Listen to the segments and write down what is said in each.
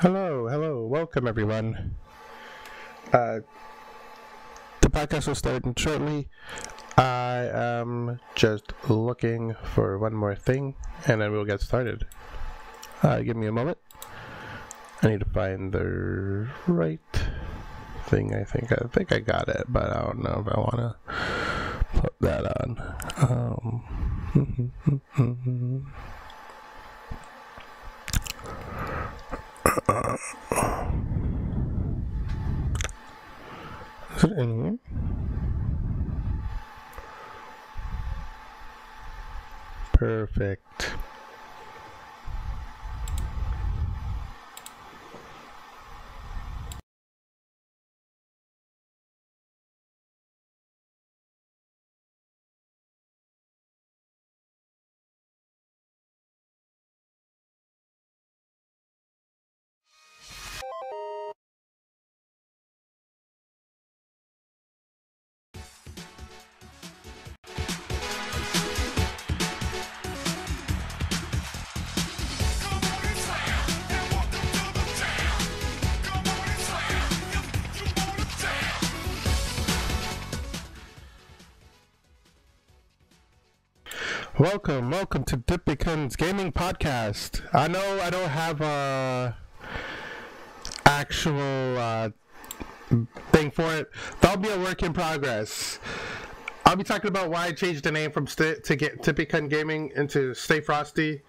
Hello, welcome everyone. Uh, the podcast will start shortly. I am just looking for one more thing, and then we'll get started. Give me a moment. I need to find the right thing. I think I got it, but I don't know if I want to put that on. Is it in here? Perfect. Welcome to Dippykun's gaming podcast. I know I don't have a actual thing for it. That'll be a work in progress. I'll be talking about why I changed the name from to get Dippykun Gaming into Stay Frosty.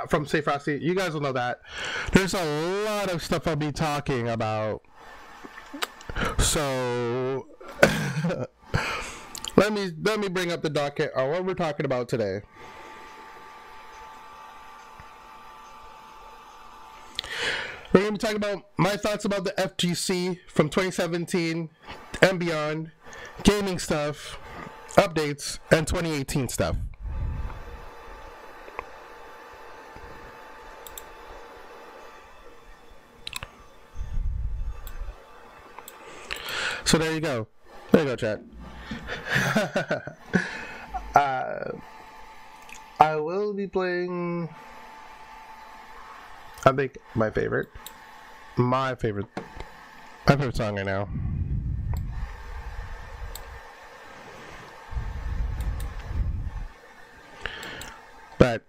From Stay Frosty, you guys will know that. There's a lot of stuff I'll be talking about. So let me bring up the docket on what we're talking about today. We're going to be talking about my thoughts about the FGC from 2017 and beyond, gaming stuff, updates, and 2018 stuff. So there you go. There you go, chat. I will be playing, I think, my favorite song right now. But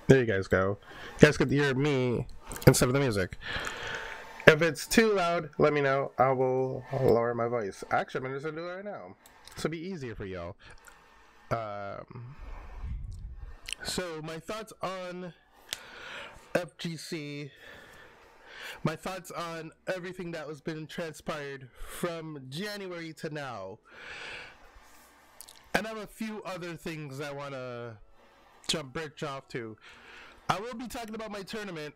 there you guys go. You guys get to hear me instead of the music. If it's too loud, let me know. I will lower my voice. Actually, I'm going to do it right now. This will be easier for y'all. So my thoughts on FGC, my thoughts on everything that has been transpired from January to now, and I have a few other things I want to branch off to. I will be talking about my tournament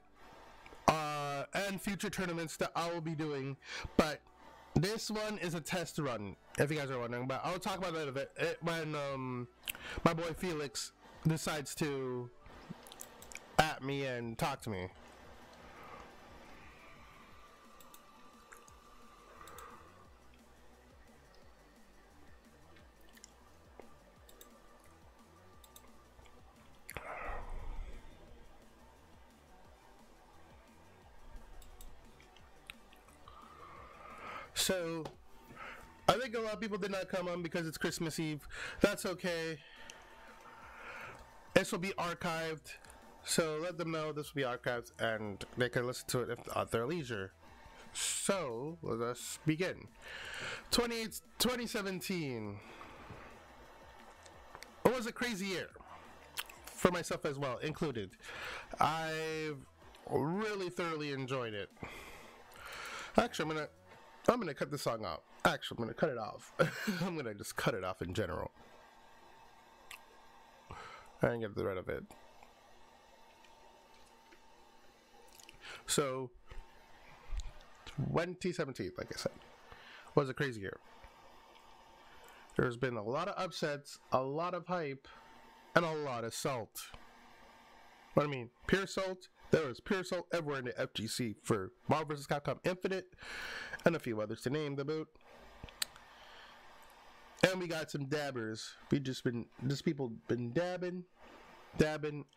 and future tournaments that I will be doing, but this one is a test run, if you guys are wondering. But I'll talk about that a bit when my boy Felix decides to at me and talk to me. So, I think a lot of people did not come on because it's Christmas Eve. That's okay. This will be archived, so let them know this will be archived and they can listen to it at their leisure. So, let us begin. 2017. It was a crazy year. For myself as well, included. I've really thoroughly enjoyed it. Actually, I'm gonna cut this song off. Actually, I'm gonna cut it off. I'm gonna just cut it off in general. I didn't get rid of it. So, 2017, like I said, was a crazy year. There's been a lot of upsets, a lot of hype, and a lot of salt. What I mean, pure salt. There was pure salt everywhere in the FGC for Marvel vs. Capcom Infinite and a few others to name the boot. And we got some dabbers. Just people been dabbing,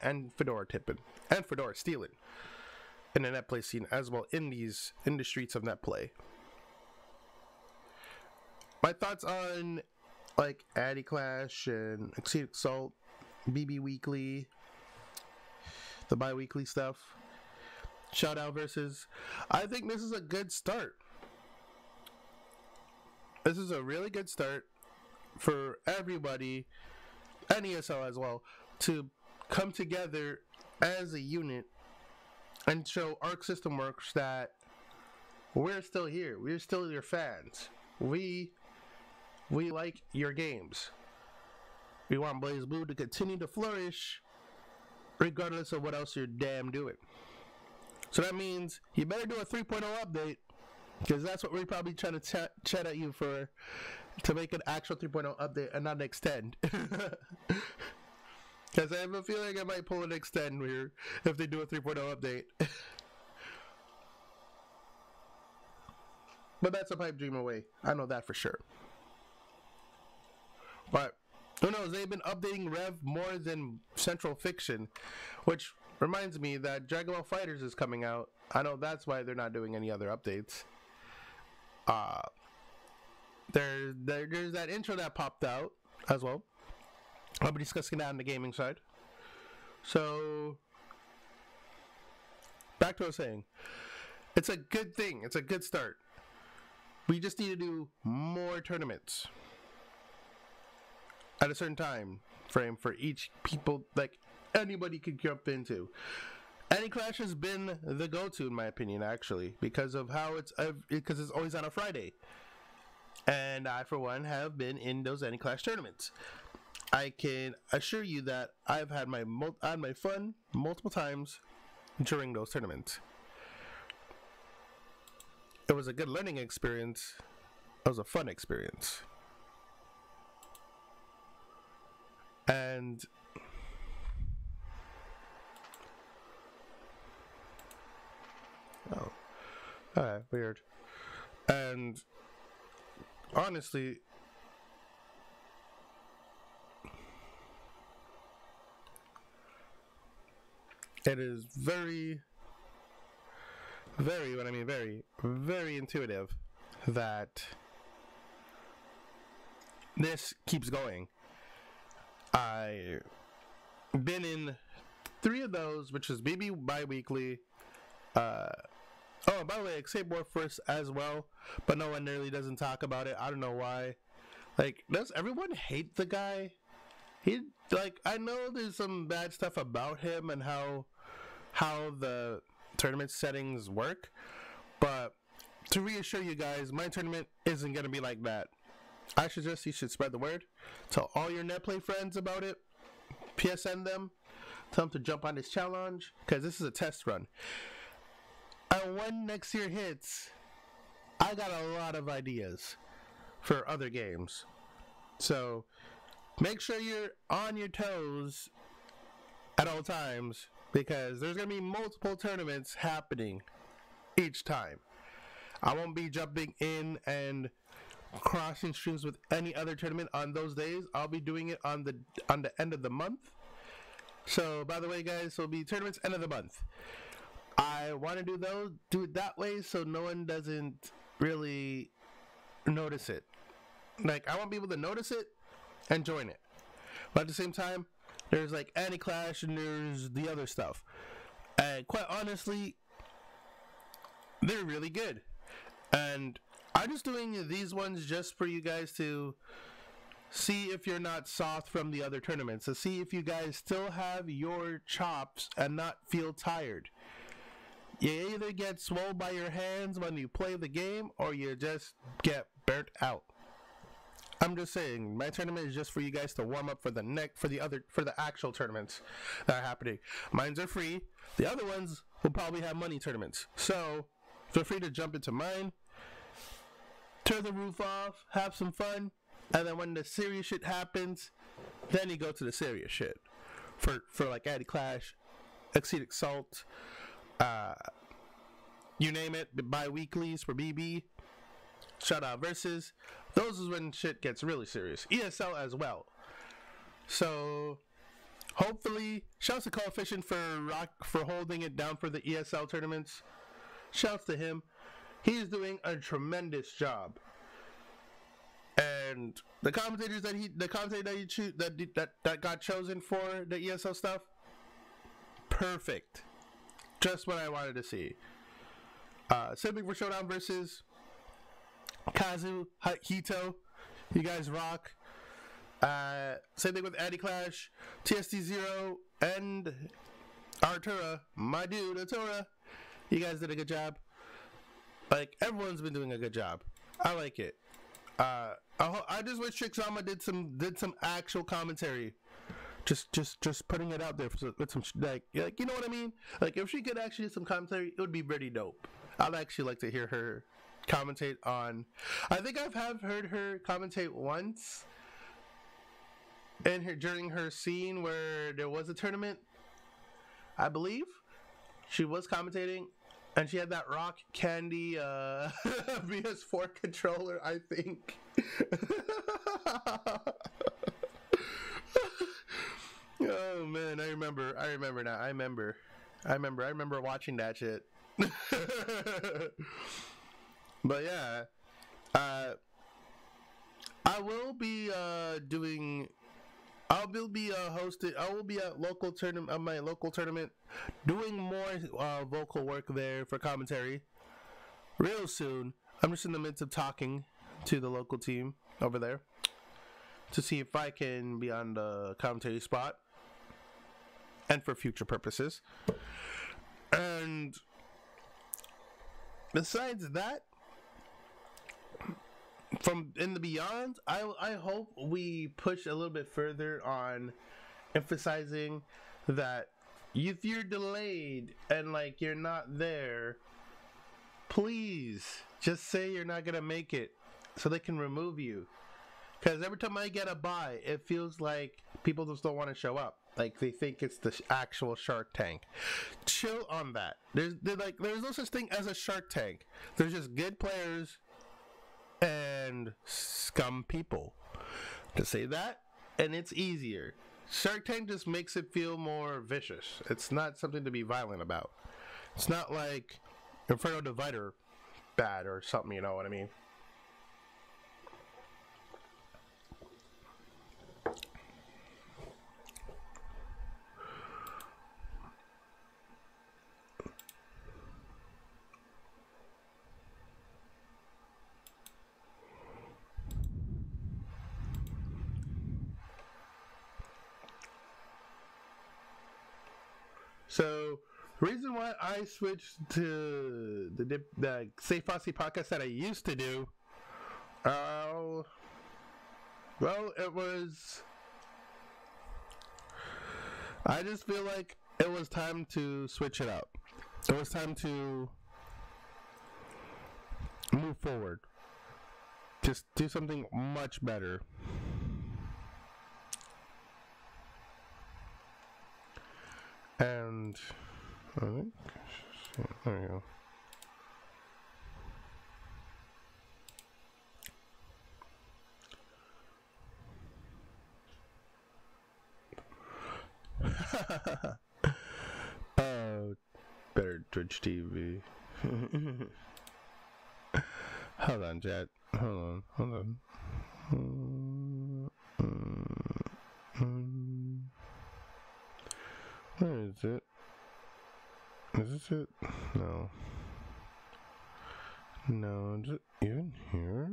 and fedora tipping, and fedora stealing in the net play scene as well in the streets of net play. My thoughts on like Addy Clash and Exceed Assault, BB Weekly, the bi-weekly stuff, shout out versus. I think this is a good start. This is a really good start for everybody, and ESL as well, to come together as a unit and show Arc System Works that we're still here. We're still your fans. We like your games. We want BlazBlue to continue to flourish regardless of what else you're damn doing. So that means you better do a 3.0 update, because that's what we're probably trying to chat at you for, to make an actual 3.0 update and not an extend. Because I have a feeling I might pull an extend here if they do a 3.0 update. But that's a pipe dream away. I know that for sure. But who knows? They've been updating Rev more than Central Fiction, which reminds me that Dragon Ball FighterZ is coming out. I know that's why they're not doing any other updates. There's that intro that popped out as well. I'll be discussing that on the gaming side. So, back to what I was saying. It's a good thing. It's a good start. We just need to do more tournaments at a certain time frame for each people, like anybody could jump into. Any Clash has been the go-to in my opinion, actually, because of how it's always on a Friday, and I for one have been in those Any Clash tournaments. I can assure you that I've had my fun multiple times during those tournaments. It was a good learning experience. It was a fun experience. And oh, alright, weird. And honestly, it is very, when I mean very, very intuitive that this keeps going. I've been in 3 of those, which is BB bi-weekly. Oh, by the way, Escape Warforce as well, but no one really doesn't talk about it. I don't know why. Like, does everyone hate the guy? He, like, I know there's some bad stuff about him and how the tournament settings work, but to reassure you guys, my tournament isn't going to be like that. I suggest you should spread the word. Tell all your netplay friends about it. PSN them. Tell them to jump on this challenge, because this is a test run. And when next year hits, I got a lot of ideas for other games. So make sure you're on your toes at all times, because there's going to be multiple tournaments happening each time. I won't be jumping in and crossing streams with any other tournament on those days. I'll be doing it on the end of the month. So by the way, guys, so it'll be tournaments end of the month. I want to do it that way so no one doesn't really notice it. Like, I want people to notice it and join it. But at the same time, there's like Any Clash and there's the other stuff. And quite honestly, they're really good. And I'm just doing these ones just for you guys to see if you're not soft from the other tournaments. To see if you guys still have your chops and not feel tired. You either get swole by your hands when you play the game, or you just get burnt out. I'm just saying, my tournament is just for you guys to warm up for the actual tournaments that are happening. Mines are free. The other ones will probably have money tournaments. So feel free to jump into mine, turn the roof off, have some fun, and then when the serious shit happens, then you go to the serious shit. For like Addy Clash, Exceed Assault, you name it, bi-weeklies for BB, shout out versus. those is when shit gets really serious. ESL as well. So hopefully, shouts to Coefficient for holding it down for the ESL tournaments. Shouts to him. He's doing a tremendous job. And the commentators that got chosen for the ESL stuff, perfect. Just what I wanted to see. Sibling for Showdown versus Kazu, Hito. You guys rock. Same thing with Addy Clash, TST0, and Artura, my dude, Artura. You guys did a good job. Like, everyone's been doing a good job. I like it. I just wish Trixama did some actual commentary. Just putting it out there with some like you know what I mean? Like, if she could actually do some commentary, it would be pretty dope. I'd actually like to hear her commentate on. I think I've heard her commentate once. And during her scene where there was a tournament, I believe she was commentating, and she had that rock candy PS4 controller, I think. Oh man, I remember now. I remember watching that shit. But yeah, I will be at local tournament, my local tournament, doing more vocal work there for commentary real soon. I'm just in the midst of talking to the local team over there to see if I can be on the commentary spot and for future purposes. And besides that, from in the beyond, I hope we push a little bit further on emphasizing that if you're delayed and like you're not there, please just say you're not gonna make it so they can remove you. Because every time I get a buy, it feels like people just don't want to show up. Like they think it's the actual Shark Tank. Chill on that. There's no such thing as a Shark Tank. There's just good players and scum people. To say that, and it's easier. Shark Tank just makes it feel more vicious. It's not something to be violent about. It's not like Inferno Divider bad or something, you know what I mean? So, reason why I switched to the Safe Fossey podcast that I used to do, well, it was, I just feel like it was time to switch it up. It was time to move forward. Just do something much better. And I think, there you go. Oh, better Twitch TV. Hold on, chat. Hold on. Where is it? Is this it? No. No, is it even here?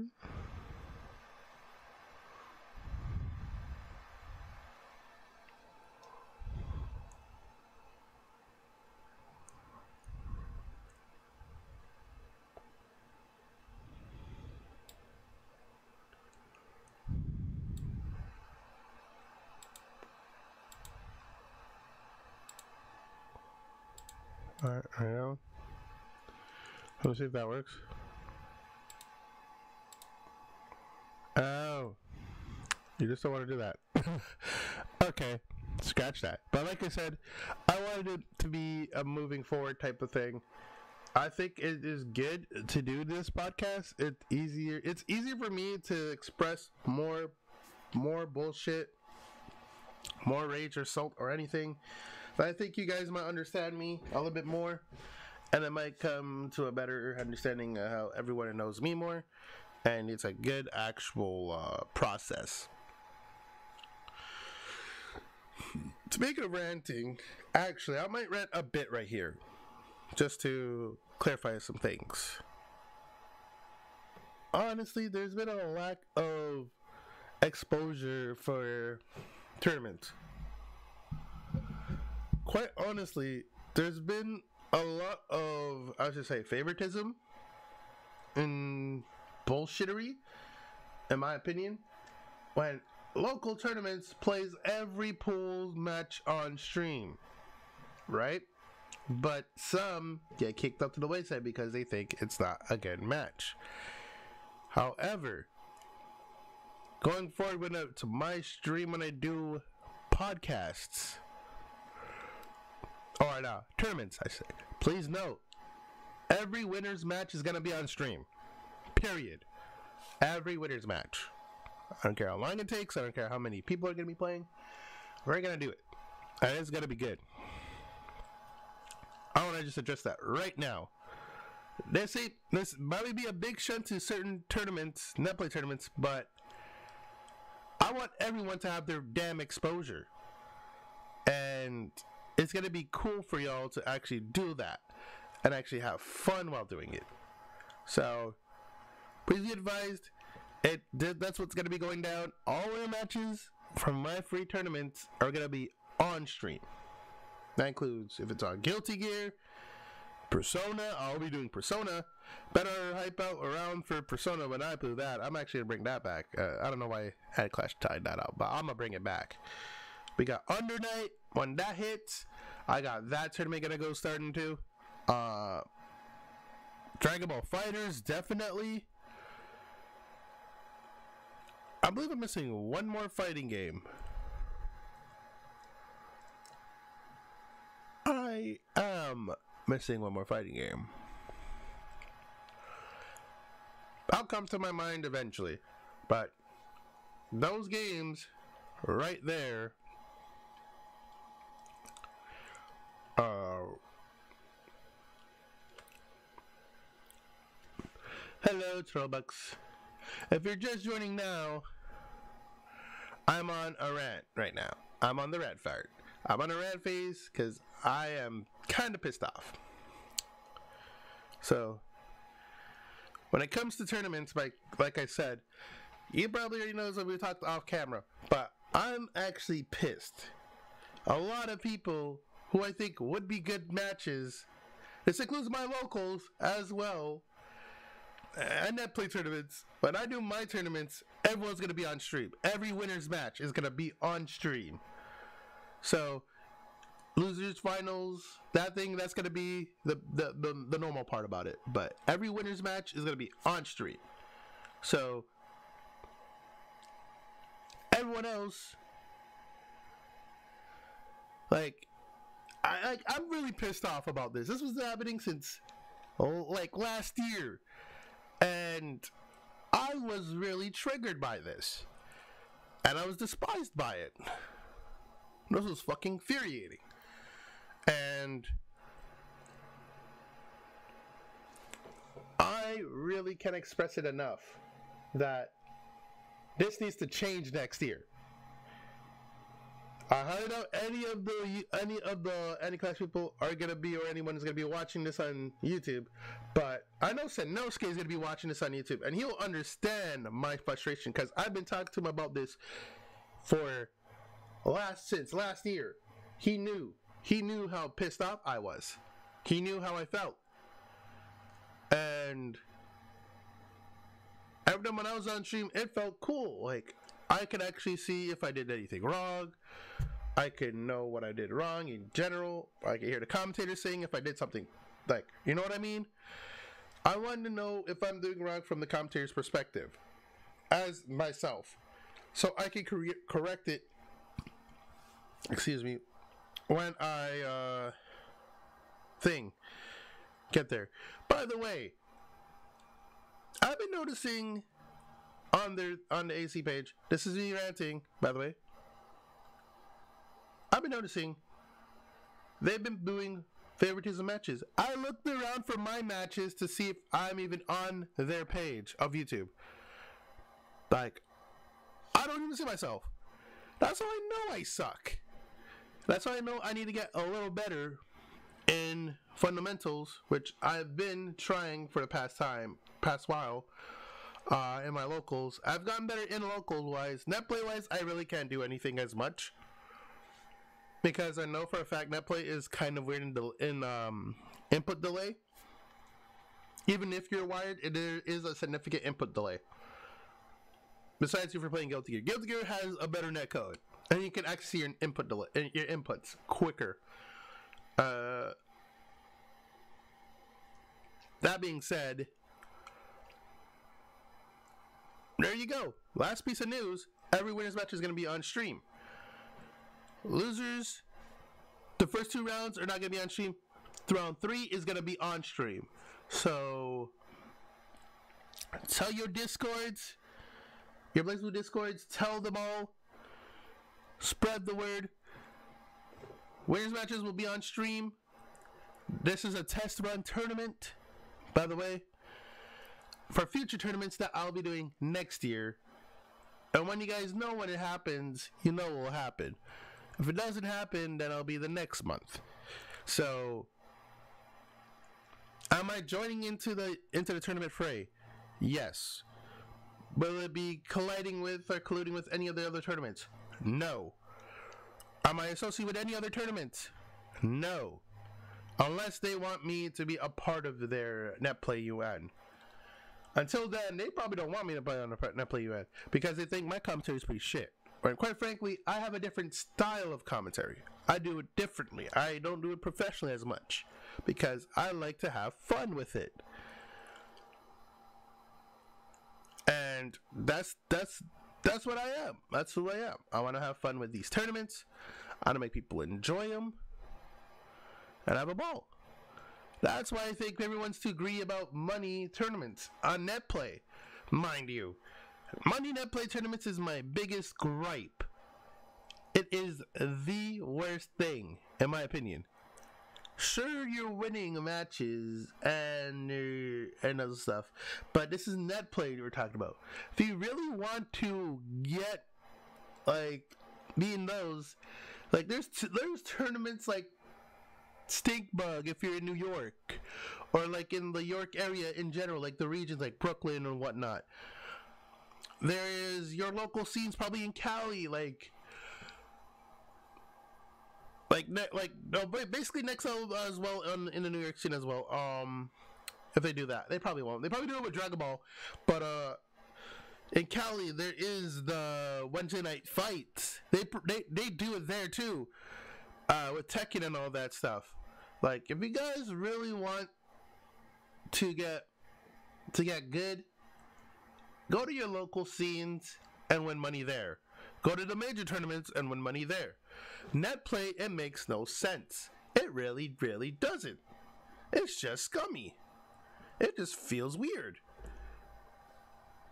Alright, right now. Let's see if that works. Oh. You just don't want to do that. Okay. Scratch that. But like I said, I wanted it to be a moving forward type of thing. I think it is good to do this podcast. It's easier for me to express more bullshit, more rage or salt or anything. But I think you guys might understand me a little bit more, and it might come to a better understanding of how everyone knows me more, and it's a good actual process. Speaking of ranting, actually, I might rant a bit right here, just to clarify some things. Honestly, there's been a lack of exposure for tournaments. Quite honestly, there's been a lot of, I should say, favoritism and bullshittery, in my opinion, when local tournaments plays every pool match on stream, right? But some get kicked up to the wayside because they think it's not a good match. However, going forward to my stream when I do podcasts, or no, tournaments, I say, please note, every winner's match is going to be on stream. Period. Every winner's match. I don't care how long it takes. I don't care how many people are going to be playing. We're going to do it. And it's going to be good. I want to just address that right now. This might be a big shunt to certain tournaments, netplay tournaments, but I want everyone to have their damn exposure. And it's going to be cool for y'all to actually do that and actually have fun while doing it. So, please be advised, that's what's going to be going down. All the matches from my free tournaments are going to be on stream. That includes if it's on Guilty Gear, Persona. I'll be doing Persona. Better hype out around for Persona when I do that. I'm actually going to bring that back. I don't know why Ad Clash tied that out, but I'm going to bring it back. We got Under Night. When that hits, I got that tournament going to go starting too. Dragon Ball Fighters, definitely. I believe I'm missing one more fighting game. I am missing one more fighting game. I'll come to my mind eventually. But those games right there hello, Trollbucks. If you're just joining now, I'm on a rant right now. I'm on the rant fart. I'm on a rant phase because I am kind of pissed off. So, when it comes to tournaments, like I said, you probably already know that we talked off camera, but I'm actually pissed. A lot of people who I think would be good matches, this includes my locals as well, and netplay tournaments. When I do my tournaments, everyone's going to be on stream. Every winner's match is going to be on stream. So, losers finals, that's going to be the normal part about it. But every winner's match is going to be on stream. So, everyone else, like, I'm really pissed off about this. This was happening since, last year. And I was really triggered by this. And I was despised by it. This was fucking infuriating. And I really can't express it enough that this needs to change next year. I highly doubt any of the Any-Class people are gonna be, or anyone is gonna be watching this on YouTube. But I know Senosuke is gonna be watching this on YouTube, and he'll understand my frustration because I've been talking to him about this since last year. He knew how pissed off I was. He knew how I felt, and every time when I was on stream, it felt cool. Like, I could actually see if I did anything wrong. I could know what I did wrong in general. I could hear the commentators saying if I did something, like, you know what I mean? I wanted to know if I'm doing wrong from the commentator's perspective as myself, so I can correct it, when I get there. By the way, I've been noticing on the AC page, this is me ranting, by the way. I've been noticing they've been doing favoritism matches. I looked around for my matches to see if I'm even on their page of YouTube. Like, I don't even see myself. That's how I know I suck. That's how I know I need to get a little better in fundamentals, which I've been trying for the past while, in my locals. I've gotten better in locals wise. Net play wise, I really can't do anything as much, because I know for a fact net play is kind of weird in input delay. Even if you're wired, there is a significant input delay. Besides, if you're playing Guilty Gear, Guilty Gear has a better net code, and you can actually see your input delay, your inputs quicker. That being said, there you go. Last piece of news: every winner's match is going to be on stream. Losers, the first 2 rounds are not going to be on stream. Round 3 is going to be on stream. So, tell your Discords, your BlazBlue Discords, tell them all. Spread the word. Winners matches will be on stream. This is a test run tournament, by the way, for future tournaments that I'll be doing next year. And when you guys know when it happens, you know what will happen. If it doesn't happen, then it'll be the next month. So, am I joining into the tournament fray? Yes. Will it be colliding with or colluding with any of the other tournaments? No. Am I associated with any other tournaments? No. Unless they want me to be a part of their NetPlay UN. Until then, they probably don't want me to play on the NetPlay UN because they think my commentary is pretty shit. And quite frankly, I have a different style of commentary. I do it differently. I don't do it professionally as much because I like to have fun with it. And that's what I am. That's who I am. I want to have fun with these tournaments. I want to make people enjoy them and have a ball. That's why I think everyone's too greedy about money tournaments on NetPlay. Mind you, money NetPlay tournaments is my biggest gripe. It is the worst thing, in my opinion. Sure, you're winning matches and other stuff, but this is NetPlay we're talking about. If you really want to get, like, be in those, like, there's tournaments like Stink Bug if you're in New York, or like in the York area in general, like the regions like Brooklyn and whatnot. There is your local scenes probably in Cali, basically next as well in the New York scene as well. If they do that, they probably won't. They probably do it with Dragon Ball, but in Cali there is the Wednesday night fights. They do it there too, with Tekken and all that stuff. Like, if you guys really want to get good, go to your local scenes and win money there. Go to the major tournaments and win money there. NetPlay, it makes no sense. It really, really doesn't. It's just scummy. It just feels weird.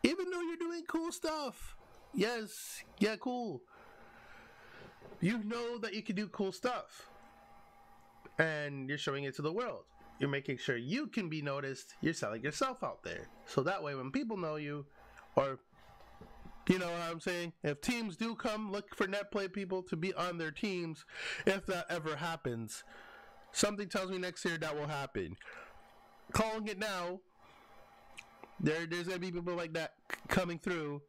Even though you're doing cool stuff. Yes, yeah, cool. You know that you can do cool stuff. And you're showing it to the world. You're making sure you can be noticed. You're selling yourself out there. So that way when people know you, or, you know what I'm saying? If teams do come, look for NetPlay people to be on their teams. If that ever happens, something tells me next year that will happen. Calling it now, there's going to be people like that coming through.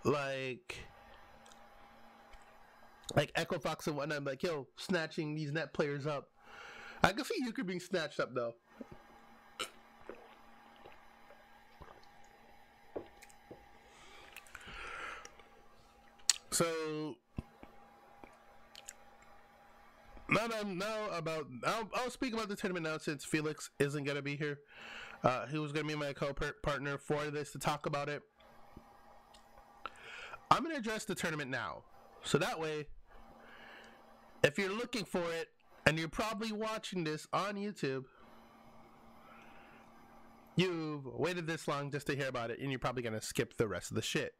Like Echo Fox and whatnot, like, yo, snatching these net players up. I can see Euchre being snatched up, though. So, I'll speak about the tournament now since Felix isn't going to be here. He was going to be my co-partner for this to talk about it. I'm going to address the tournament now. So that way, if you're looking for it, and you're probably watching this on YouTube, you've waited this long just to hear about it, and you're probably going to skip the rest of the shit.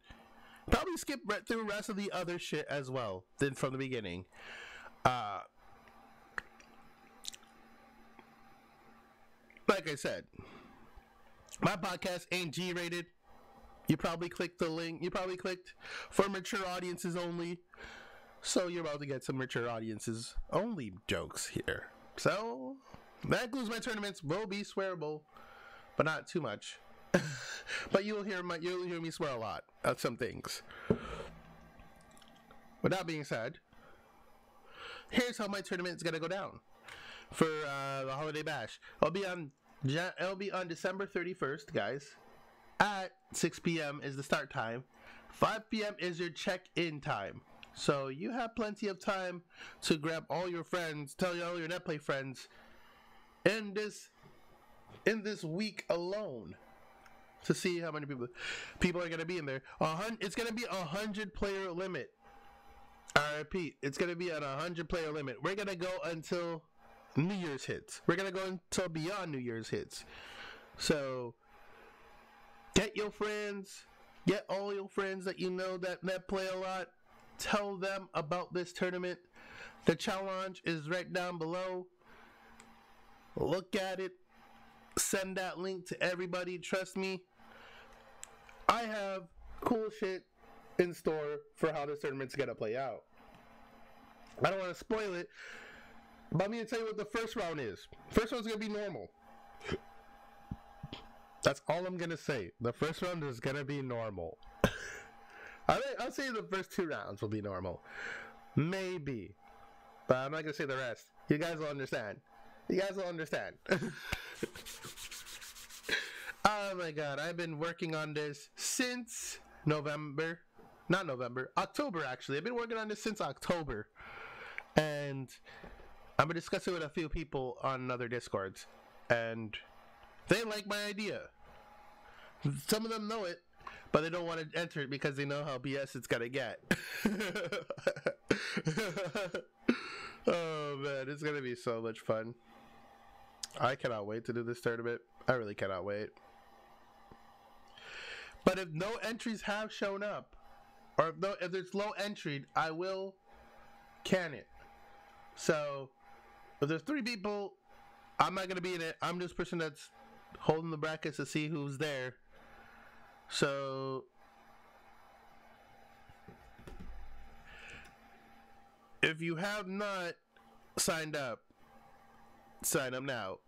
Probably skip right through the rest of the other shit as well, then from the beginning. Like I said, my podcast ain't G-rated. You probably clicked the link. You probably clicked for mature audiences only. So you're about to get some mature audiences only jokes here. So that includes my tournaments. Will be swearable, but not too much. But you'll hear me swear a lot at some things. With that being said, here's how my tournament is gonna go down for the Holiday Bash. It'll be on December 31st, guys. At 6 p.m. is the start time. 5 p.m. is your check-in time. So you have plenty of time to grab all your friends, tell all your netplay friends in this week alone to see how many people are going to be in there. It's going to be 100-player limit. I repeat, it's going to be at 100-player limit. We're going to go until New Year's hits. We're going to go until beyond New Year's hits. So get your friends, get all your friends that you know that play a lot. Tell them about this tournament. The challenge is right down below. Look at it. Send that link to everybody. Trust me, I have cool shit in store for how this tournament's gonna play out. I don't want to spoil it, but I'm gonna tell you what the first round is. First round's gonna be normal. That's all I'm gonna say. The first round is gonna be normal. I'll say the first 2 rounds will be normal. Maybe. But I'm not going to say the rest. You guys will understand. You guys will understand. Oh my god. I've been working on this since October actually. I've been working on this since October. And I've been discussing with a few people on other Discords. And they like my idea. Some of them know it, but they don't want to enter it because they know how BS it's gonna get. Oh man, it's gonna be so much fun. I cannot wait to do this tournament. I really cannot wait. But if no entries have shown up, or if there's low entry, I will can it. So if there's 3 people, I'm not gonna be in it. I'm just person that's holding the brackets to see who's there. So if you have not signed up, sign up now,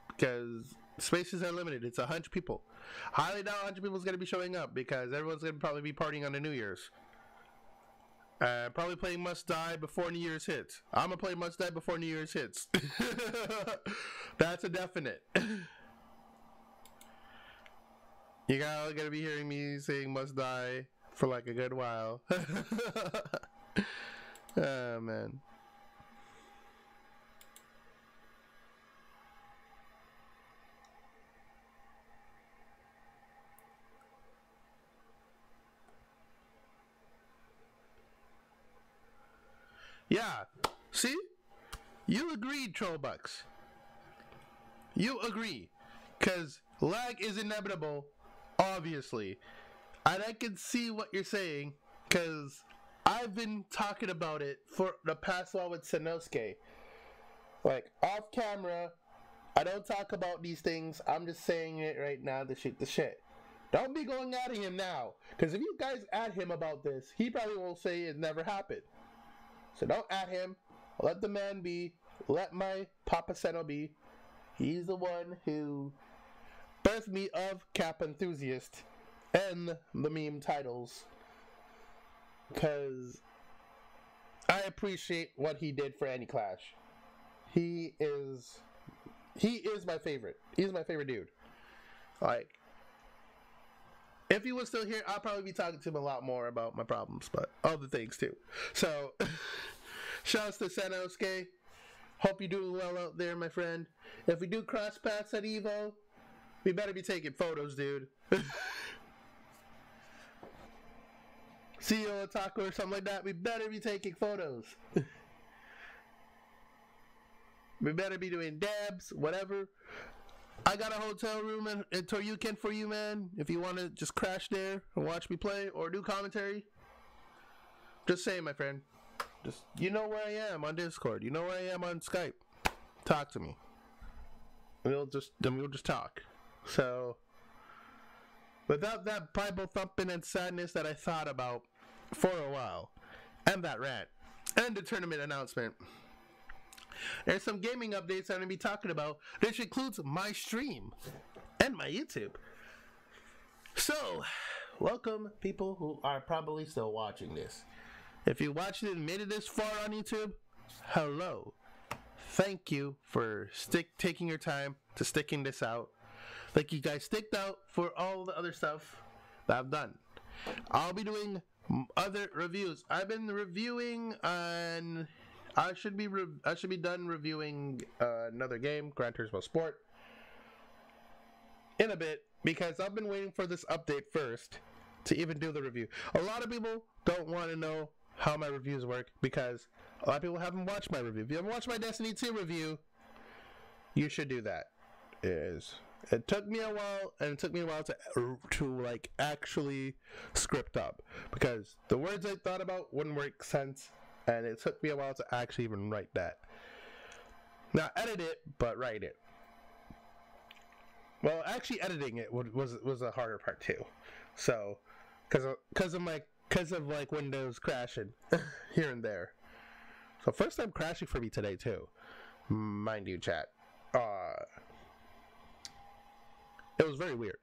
because spaces are limited. It's 100 people. Highly doubt 100 people is going to be showing up because everyone's going to probably be partying on the New Year's. Probably playing Must Die before New Year's hits. I'm going to play Must Die before New Year's hits. That's a definite. You guys are going to be hearing me saying Must Die for like a good while. Oh, man. Yeah. See? You agreed, Trollbucks. You agree. Because lag is inevitable. Obviously. And I can see what you're saying, because I've been talking about it for the past while with Sanosuke. Like, off camera, I don't talk about these things. I'm just saying it right now to shoot the shit. Don't be going at him now, because if you guys at him about this, he probably will say it never happened. So don't at him. Let the man be. Let my Papa Seno be. He's the one who birthed me of Cap Enthusiast and the meme titles, because I appreciate what he did for Anyclash. He is my favorite. He's my favorite dude. Like, if he was still here, I'll probably be talking to him a lot more about my problems, but other things too. So, shouts to Sanosuke. Hope you're doing well out there, my friend. If we do cross paths at Evo, we better be taking photos, dude. CEO Otaku or something like that, we better be taking photos. We better be doing dabs, whatever. I got a hotel room in Toryuken for you, man. If you want to just crash there and watch me play or do commentary. Just saying, my friend. Just, you know where I am on Discord. You know where I am on Skype. Talk to me. We'll just talk. So, without that Bible thumping and sadness that I thought about for a while, and that rant, and the tournament announcement, there's some gaming updates I'm going to be talking about, which includes my stream and my YouTube. So, welcome people who are probably still watching this. If you watched it and made it this far on YouTube, hello. Thank you for taking your time to sticking this out. Like you guys sticked out for all the other stuff that I've done. I'll be doing other reviews. I've been reviewing on... I should be done reviewing another game, Gran Turismo Sport, in a bit, because I've been waiting for this update first to even do the review. A lot of people don't want to know how my reviews work because a lot of people haven't watched my review. If you haven't watched my Destiny 2 review, you should do that. It took me a while, and it took me a while to like actually script up because the words I thought about wouldn't make sense. And it took me a while to actually even write that. Not edit it, but write it. Well, actually editing it was a harder part too. So, because of like Windows crashing here and there. So first time crashing for me today too. Mind you, chat. It was very weird.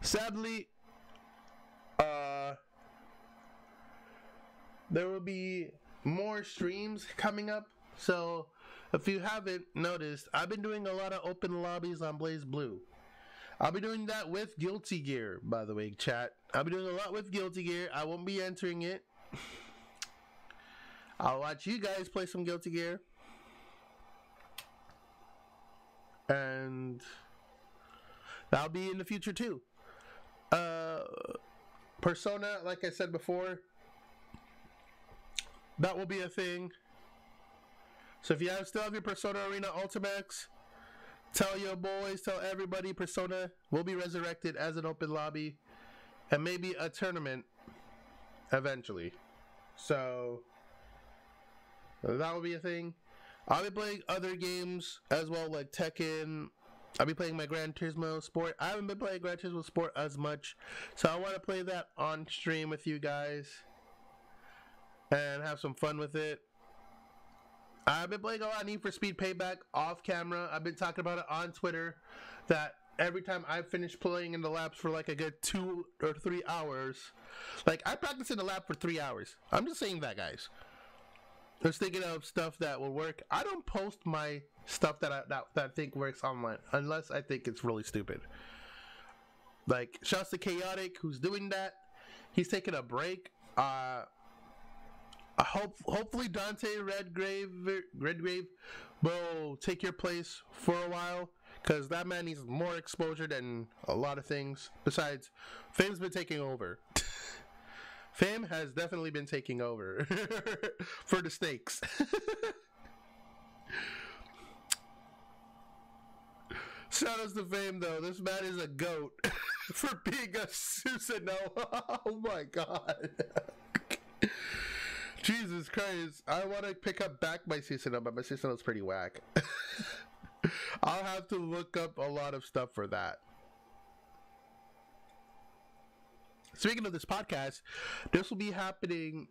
Sadly, there will be more streams coming up, so if you haven't noticed, I've been doing a lot of open lobbies on Blaze Blue. I'll be doing that with Guilty Gear, by the way, chat. I'll be doing a lot with Guilty Gear. I won't be entering it. I'll watch you guys play some Guilty Gear. And that'll be in the future too. Persona, like I said before, that will be a thing. So if you still have your Persona Arena Ultimax, tell your boys, tell everybody Persona will be resurrected as an open lobby and maybe a tournament eventually. So that will be a thing. I'll be playing other games as well, like Tekken. I'll be playing my Gran Turismo Sport. I haven't been playing Gran Turismo Sport as much, so I want to play that on stream with you guys and have some fun with it. I've been playing a lot of Need for Speed Payback off camera. I've been talking about it on Twitter, that every time I finish playing in the labs for like a good 2 or 3 hours, like I practice in the lab for 3 hours. I'm just saying that, guys. I was thinking of stuff that will work. I don't post my stuff that I think works online unless I think it's really stupid. Like shouts to Chaotic, who's doing that. He's taking a break. Hopefully Dante Redgrave will take your place for a while, because that man needs more exposure than a lot of things. Besides, Fame's been taking over. Fame has definitely been taking over for the stakes. Shout outs to Fame though. This man is a goat for being a Susanoo. Oh my god. Jesus Christ. I want to pick up back my Susanoo, but my Susanoo is pretty whack. I'll have to look up a lot of stuff for that. Speaking of this podcast, this will be happening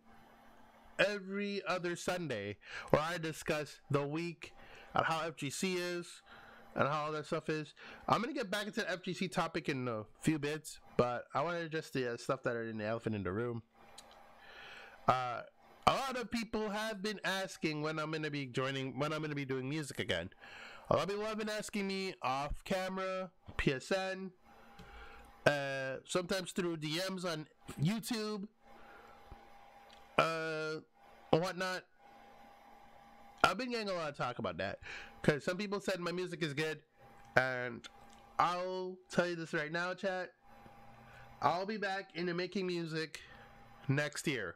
every other Sunday, where I discuss the week and how FGC is and how all that stuff is. I'm going to get back into the FGC topic in a few bits, but I want to address the stuff that are in the elephant in the room. A lot of people have been asking when I'm going to be doing music again. A lot of people have been asking me off camera, PSN, sometimes through DMs on YouTube, and whatnot. I've been getting a lot of talk about that because some people said my music is good, and I'll tell you this right now, chat. I'll be back into making music next year.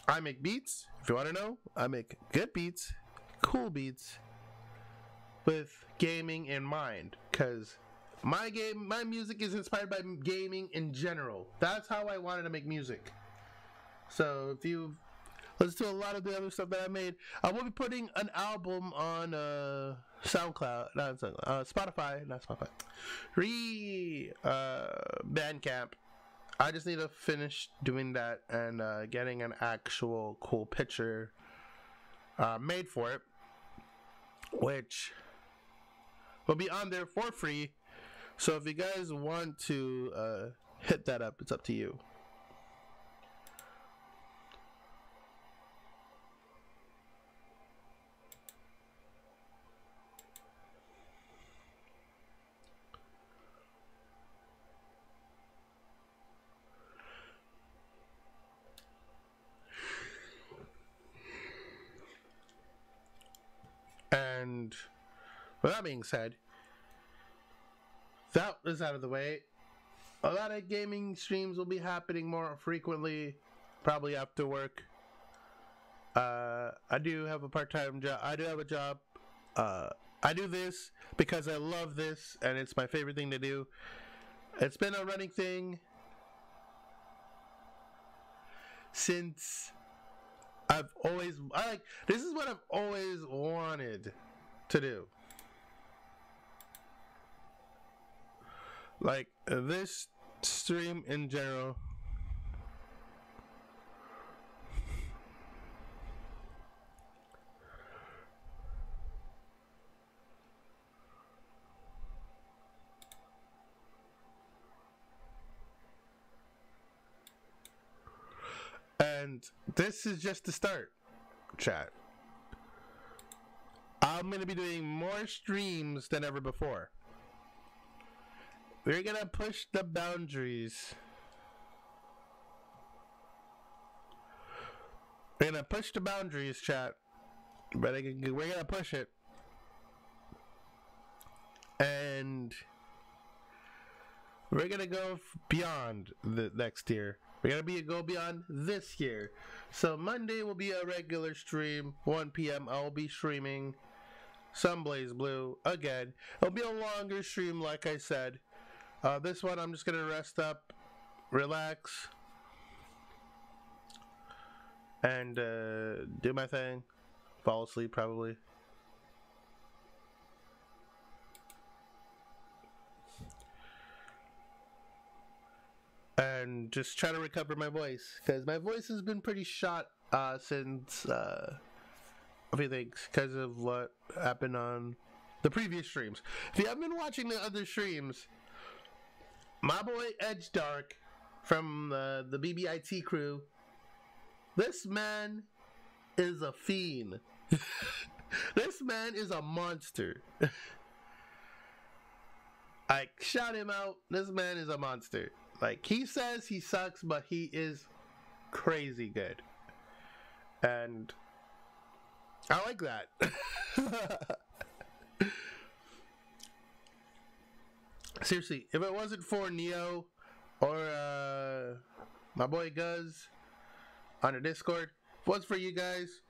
I make beats. If you want to know, I make good beats, cool beats, with gaming in mind, because my music is inspired by gaming in general. That's how I wanted to make music. So if you listen to a lot of the other stuff that I made, I will be putting an album on Spotify, not Spotify, Bandcamp. I just need to finish doing that and getting an actual cool picture made for it, which will be on there for free. So if you guys want to hit that up, it's up to you. And with that being said, that is out of the way. A lot of gaming streams will be happening more frequently, probably after work. I do have a part-time job. I do have a job. I do this because I love this, and it's my favorite thing to do. It's been a running thing since this is what I've always wanted to do. Like, this stream in general. And this is just the start, chat. I'm going to be doing more streams than ever before. We're going to push the boundaries. We're going to push the boundaries, chat. But we're going to push it. And we're going to go beyond the next year. We're going to go beyond this year. So Monday will be a regular stream, 1 p.m. I will be streaming some Blaze Blue again. It'll be a longer stream, like I said. This one I'm just going to rest up, relax, and do my thing. Fall asleep probably. And just try to recover my voice, because my voice has been pretty shot since a few things, because of what happened on the previous streams. If you haven't been watching the other streams, my boy Edge Dark from the BBIT crew, this man is a fiend. This man is a monster. I shout him out. This man is a monster. Like, he says he sucks, but he is crazy good. And I like that. Seriously, if it wasn't for Neo or my boy Guz on the Discord, if it was for you guys,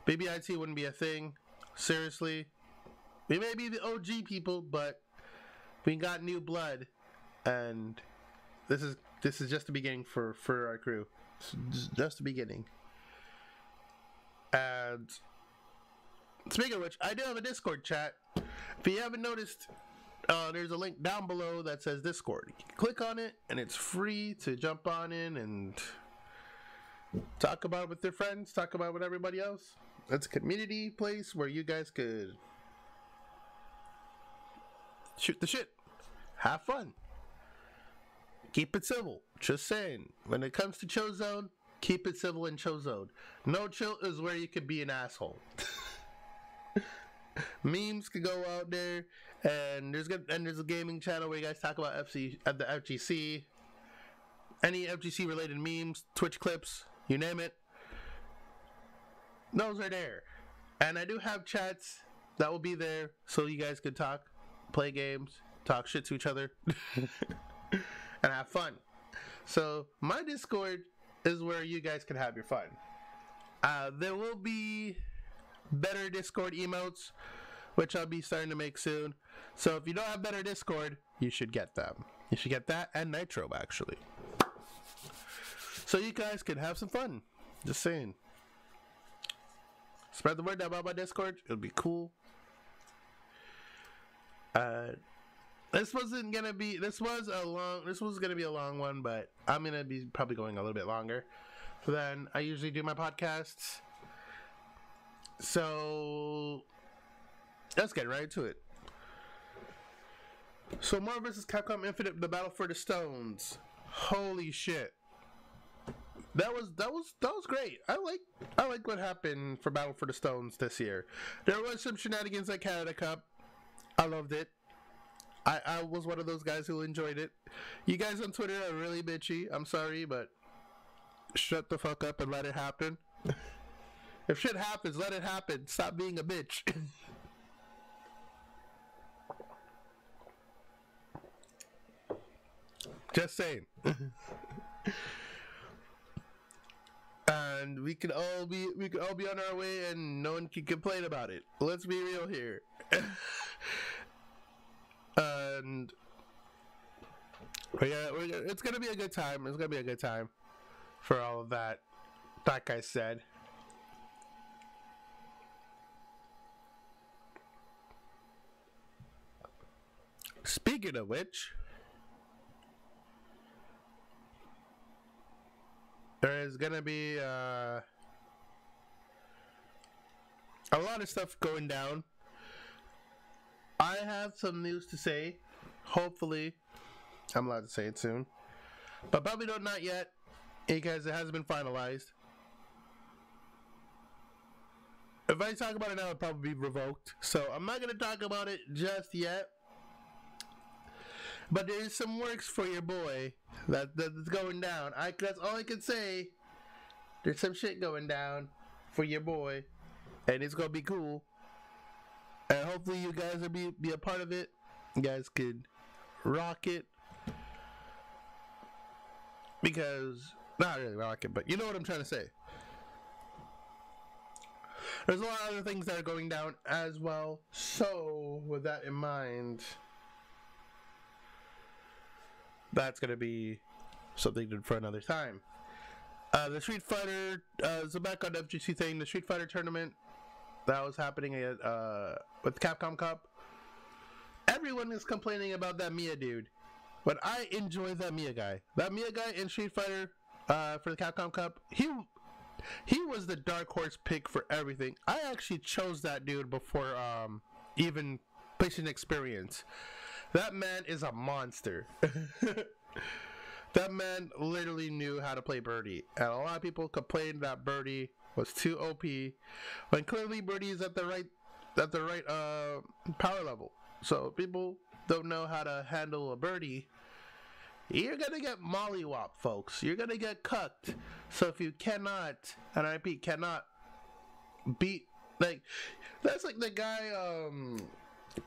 BBIT wouldn't be a thing. Seriously. We may be the OG people, but we got new blood. And this is just the beginning for our crew. It's just the beginning. And speaking of which, I do have a Discord chat. If you haven't noticed, there's a link down below that says Discord. You can click on it, and it's free to jump on in and talk about it with your friends, talk about it with everybody else. It's a community place where you guys could shoot the shit, have fun. Keep it civil. Just saying. When it comes to Chill Zone, keep it civil in Chill Zone. No chill is where you could be an asshole. Memes could go out there, and there's a gaming channel where you guys talk about the FGC, any FGC related memes, Twitch clips, you name it. Those are there. And I do have chats that will be there, so you guys could talk, play games, talk shit to each other. And have fun. So my Discord is where you guys can have your fun. There will be better Discord emotes, which I'll be starting to make soon. So if you don't have better Discord, you should get them. You should get that and Nitro, actually. So you guys can have some fun. Just saying. Spread the word about my Discord. It'll be cool. This was gonna be a long one, but I'm gonna be probably going a little bit longer than I usually do my podcasts. So let's get right to it. So Marvel vs. Capcom Infinite: The Battle for the Stones. Holy shit. That was great. I like what happened for Battle for the Stones this year. There was some shenanigans at Canada Cup. I loved it. I was one of those guys who enjoyed it. You guys on Twitter are really bitchy. I'm sorry, but shut the fuck up and let it happen. If shit happens, let it happen. Stop being a bitch. Just saying. And we could all be on our way and no one can complain about it. Let's be real here. And yeah, it's gonna be a good time. It's gonna be a good time for all of that. That guy said. Speaking of which, there is gonna be a lot of stuff going down. I have some news to say. Hopefully, I'm allowed to say it soon, but probably not yet because it hasn't been finalized. If I talk about it now, it'll probably be revoked. So I'm not gonna talk about it just yet. But there is some works for your boy that's going down. That's all I can say. There's some shit going down for your boy, and it's gonna be cool. And hopefully you guys will be a part of it. You guys could rock it. Because, not really rock it, but you know what I'm trying to say. There's a lot of other things that are going down as well. So, with that in mind, that's going to be something for another time. The Street Fighter, so back on the FGC thing, the Street Fighter tournament that was happening at, with Capcom Cup. Everyone is complaining about that Mia dude, but I enjoy that Mia guy. That Mia guy in Street Fighter for the Capcom Cup, he was the dark horse pick for everything. I actually chose that dude before even PlayStation Experience. That man is a monster. That man literally knew how to play Birdie, and a lot of people complained that Birdie was too OP, when clearly Birdie is at the right power level. So if people don't know how to handle a Birdie, you're gonna get mollywopped, folks. You're gonna get cucked. So if you cannot, and I repeat, cannot beat, like, that's like the guy,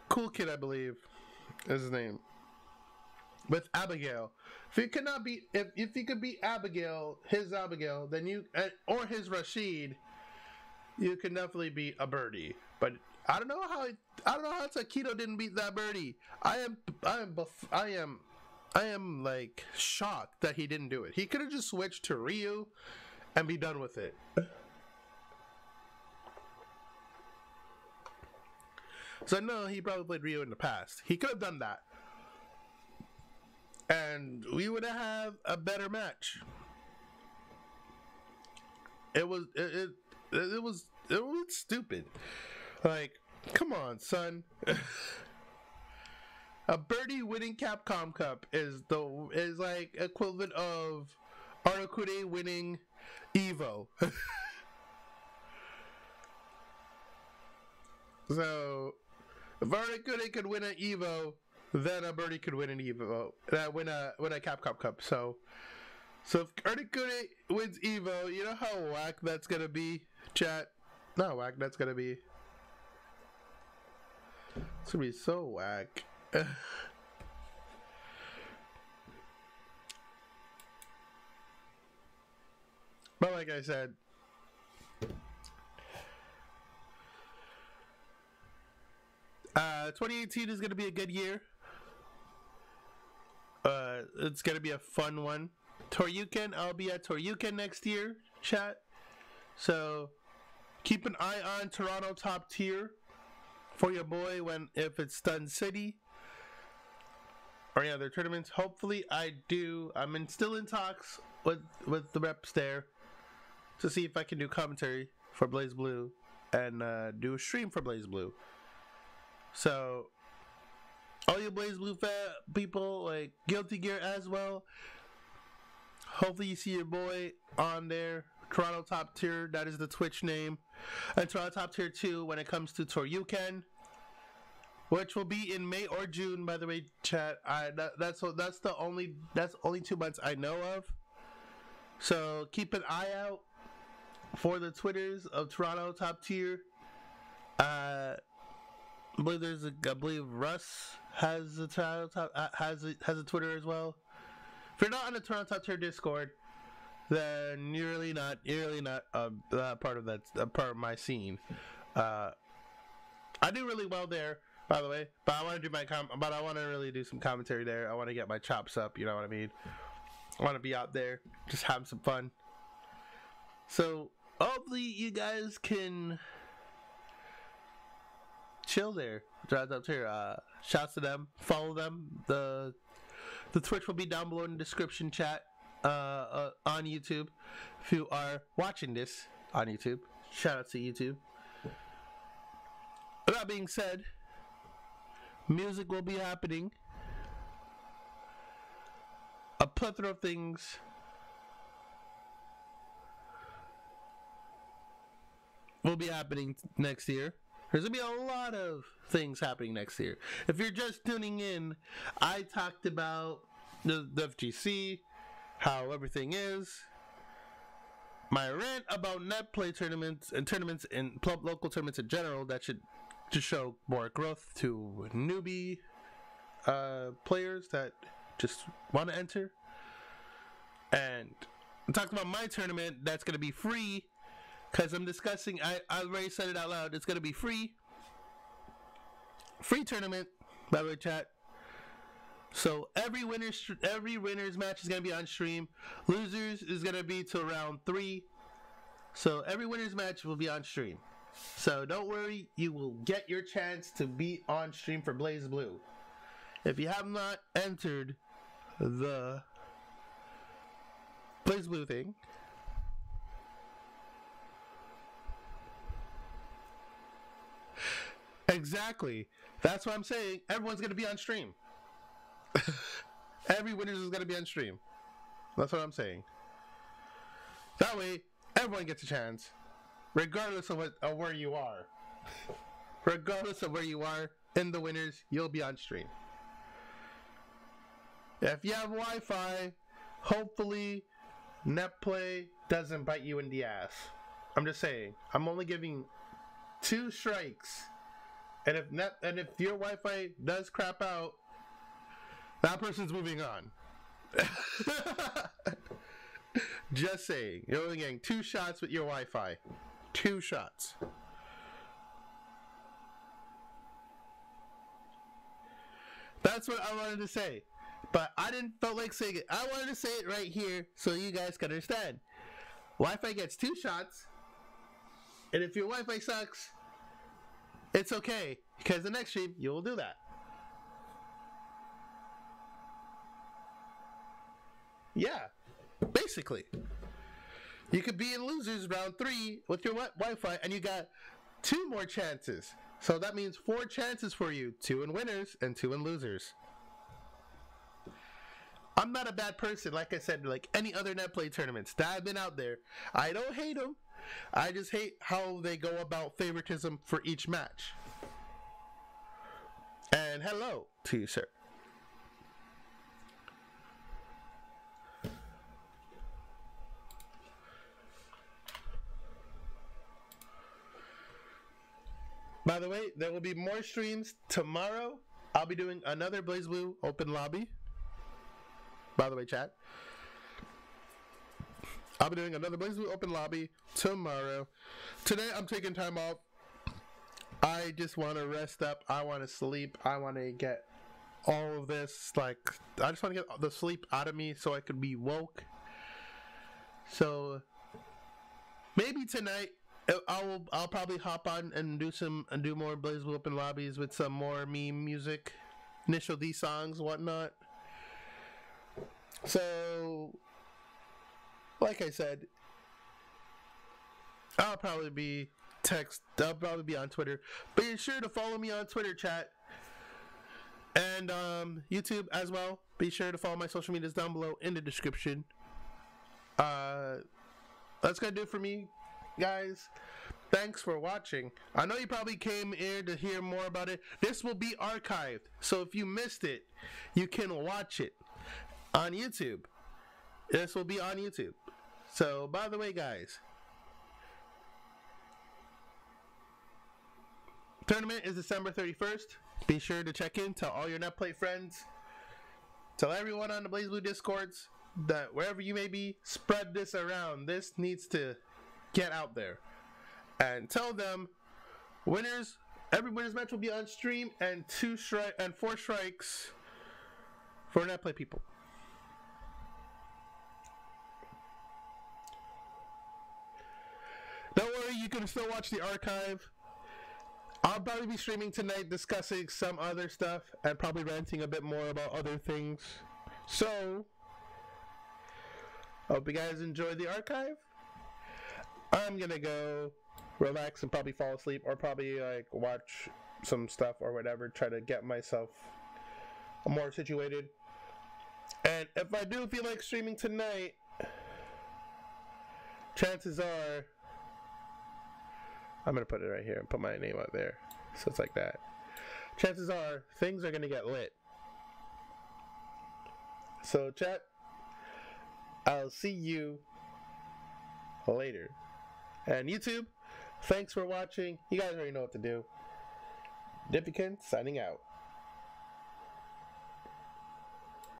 Cool Kid, I believe is his name, with Abigail. If you cannot beat, if you could beat Abigail, then you, or his Rashid, you can definitely beat a Birdie. But I don't know how Takedo didn't beat that Birdie. I am like shocked that he didn't do it. He could have just switched to Ryu and be done with it. So no, he probably played Ryu in the past. He could have done that, and we would have a better match. It was stupid. Like, come on, son. A Birdie winning Capcom Cup is like equivalent of Arukune winning Evo. So if Arukune could win an Evo, then a Birdie could win an Evo. Win a Capcom Cup. So if Arukune wins Evo, you know how whack that's gonna be, chat? Not whack, that's gonna be. It's gonna be so whack. But like I said, 2018 is going to be a good year. It's going to be a fun one. Toryuken, I'll be at Toryuken next year, chat. So keep an eye on Toronto Top Tier for your boy if it's Stun City or any other tournaments. Hopefully I'm still in talks with the reps there to see if I can do commentary for Blaze Blue and do a stream for Blaze Blue. So all you Blaze Blue people, like Guilty Gear as well, hopefully you see your boy on there. Toronto Top Tier, that is the Twitch name. And Toronto Top Tier 2 when it comes to Toryuken, which will be in May or June, by the way, chat. That's only 2 months I know of. So keep an eye out for the Twitters of Toronto Top Tier. I believe Russ has a Twitter as well. If you're not on the Toronto Top Tier Discord, then you're really not part of my scene. I do really well there, by the way, but I want to really do some commentary there. I want to get my chops up, you know what I mean? I want to be out there, just have some fun. So hopefully you guys can chill there. Drive up here. Shouts to them. Follow them. The Twitch will be down below in the description, chat. On YouTube, if you are watching this on YouTube, shout out to YouTube. That being said, music will be happening. A plethora of things will be happening next year. There's going to be a lot of things happening next year. If you're just tuning in, I talked about the FGC, how everything is, my rant about net play tournaments and local tournaments in general that should just show more growth to newbie players that just want to enter. And I'm talking about my tournament that's going to be free, because I'm discussing, I already said it out loud, it's going to be free tournament, by the way, chat. So every winner's match is going to be on stream. Losers is going to be till round 3. So every winner's match will be on stream. So don't worry, you will get your chance to be on stream for Blaze Blue. If you have not entered the Blaze Blue thing, exactly. That's what I'm saying. Everyone's going to be on stream. Every winners is going to be on stream. That's what I'm saying. That way, everyone gets a chance, regardless of where you are. Regardless of where you are in the winners, you'll be on stream. If you have Wi-Fi, hopefully NetPlay doesn't bite you in the ass. I'm just saying. I'm only giving 2 strikes, and if your Wi-Fi does crap out, that person's moving on. Just saying. You're only getting 2 shots with your Wi-Fi. 2 shots. That's what I wanted to say. But I didn't feel like saying it. I wanted to say it right here so you guys can understand. Wi-Fi gets 2 shots. And if your Wi-Fi sucks, it's okay. Because the next stream, you will do that. Yeah, basically. You could be in losers round 3 with your Wi-Fi, and you got 2 more chances. So that means 4 chances for you. 2 in winners and 2 in losers. I'm not a bad person, like I said, like any other NetPlay tournaments that have been out there. I don't hate them. I just hate how they go about favoritism for each match. And hello to you, sir. By the way, there will be more streams tomorrow. I'll be doing another Blaze Blue open lobby. By the way, chat. I'll be doing another Blaze Blue open lobby tomorrow. Today, I'm taking time off I just want to rest up. I want to sleep. I want to get all of this, like, I just want to get the sleep out of me so I could be woke. So maybe tonight I'll probably hop on and do more BlazBlue Open lobbies with some more meme music, Initial D songs, whatnot. So, like I said, I'll probably be on Twitter. But be sure to follow me on Twitter, chat. And YouTube as well. Be sure to follow my social medias down below in the description. That's gonna do it for me, guys. Thanks for watching. I know you probably came here to hear more about it. This will be archived, so if you missed it, you can watch it on YouTube. This will be on YouTube. So, by the way, guys, tournament is December 31st. Be sure to check in. Tell all your NetPlay friends. Tell everyone on the BlazBlue Discords that wherever you may be, spread this around. This needs to get out there. And tell them every winner's match will be on stream, and 4 strikes for NetPlay people. Don't worry, you can still watch the archive. I'll probably be streaming tonight discussing some other stuff and probably ranting a bit more about other things. So, hope you guys enjoy the archive. I'm gonna go relax and probably fall asleep, or probably like watch some stuff or whatever, try to get myself more situated. And if I do feel like streaming tonight, chances are I'm gonna put it right here and put my name out there, so it's like that. Chances are things are gonna get lit. So chat, I'll see you later. And YouTube, thanks for watching. You guys already know what to do. Dippykun signing out.